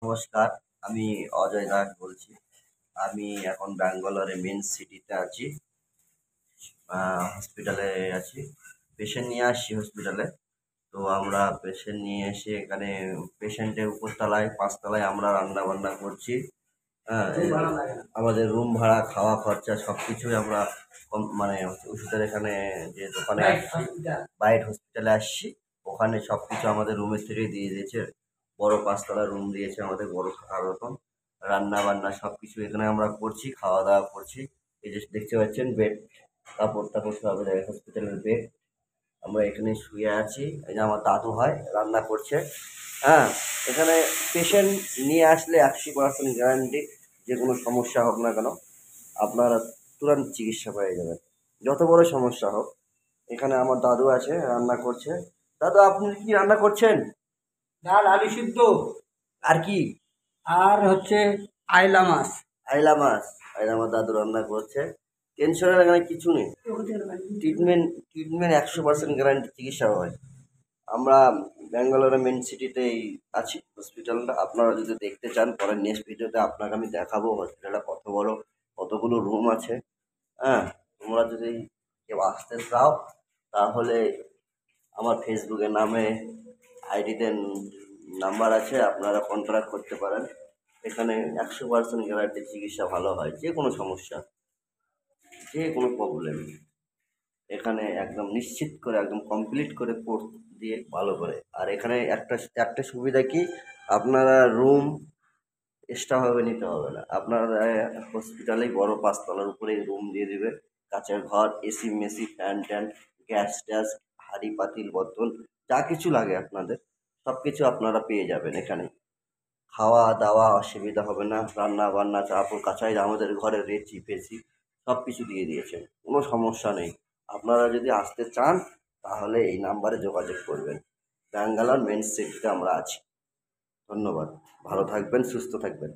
নমস্কার, আমি অজয় দাস বলছি। আমি এখন ব্যাঙ্গালোরে মেন সিটিতে আছি। হসপিটালে আছি। পেশেন্ট নিয়ে আসছি হসপিটালে। তো আমরা পেশেন্ট নিয়ে এসে এখানে পেশেন্টের উপরতলায় ৫ তলায় আমরা রান্না-বান্না করছি। হ্যাঁ, আমাদের রুম ভাড়া, খাওয়া খরচা সবকিছুই আমরা মানে ওষুধের এখানে যে দোকানে আসছি, বাইট হসপিটালে আসছি, ওখানে সবকিছু আমাদের রুমের থেকেই দিয়ে দিয়েছে। বড় ৫ তলার রুম দিয়েছে আমাদের, বড় থাকার মতন। রান্না-বান্না সবকিছু এখানে আমরা করছি, খাওয়া-দাওয়া করছি। এই যে দেখতে পাচ্ছেন বেড, কাপড়-টাপড় সব হসপিটালের বেড। আমরা এখানে শুয়ে আছি। এই যে আমার দাদু হয়, রান্না করছে। হ্যাঁ, এখানে পেশেন্ট নিয়ে আসলে ৮০% গ্যারান্টি, যে কোনো সমস্যা হোক না কেন আপনারা তুরন্ত চিকিৎসা পেয়ে যাবেন। যত বড় সমস্যা হোক, এখানে আমার দাদু আছে, রান্না করছে। দাদু, আপনি কি রান্না করছেন? ডাল আলু সিদ্ধ আর কি? আর আইলা মাছ। আইলা মাছ। আইলা মাছ দাদু রান্না করছে। টেনশনের এখানে কিছু নেই। ট্রিটমেন্ট ১০০% গ্যারান্টি, চিকিৎসা হয়। আমরা ব্যাঙ্গালোরের মেন সিটিতেই আছি হসপিটালটা। আপনারা যদি দেখতে চান, পরে নেক্সট ভিডিওতে আপনাকে আমি দেখাবো হসপিটালটা কত বড়, কতগুলো রুম আছে। হ্যাঁ, তোমরা যদি কেউ আসতে চাও তাহলে আমার ফেসবুকের নামে আইডিতে নাম্বার আছে, আপনারা কন্ট্যাক্ট করতে পারেন। এখানে ১০০% গ্যারান্টি, চিকিৎসা ভালো হয়। যে কোনো সমস্যা, যে কোনো প্রবলেম এখানে একদম নিশ্চিত করে, একদম কমপ্লিট করে কোর্স দিয়ে ভালো করে। আর এখানে একটা সুবিধা কি, আপনারা রুম এক্সট্রাভাবে নিতে হবে না। আপনারা হসপিটালেই বড় ৫ তলার উপরেই রুম দিয়ে দেবে। কাচের ঘর, এসি মেসি, ফ্যান ট্যান, গ্যাস ট্যাস, হাঁড়ি পাতিল বোতল, যা কিছু লাগে আপনাদের সব কিছু আপনারা পেয়ে যাবেন এখানে। খাওয়া দাওয়া অসুবিধা হবে না। রান্না বান্না, কাপড় কাচাই আমাদের ঘরে রেচি ফেচি সব কিছু দিয়ে দিয়েছেন, কোনো সমস্যা নেই। আপনারা যদি আসতে চান তাহলে এই নাম্বারে যোগাযোগ করবেন। ব্যাঙ্গালোর মেন সিটিতে আমরা আছি। ধন্যবাদ। ভালো থাকবেন, সুস্থ থাকবেন।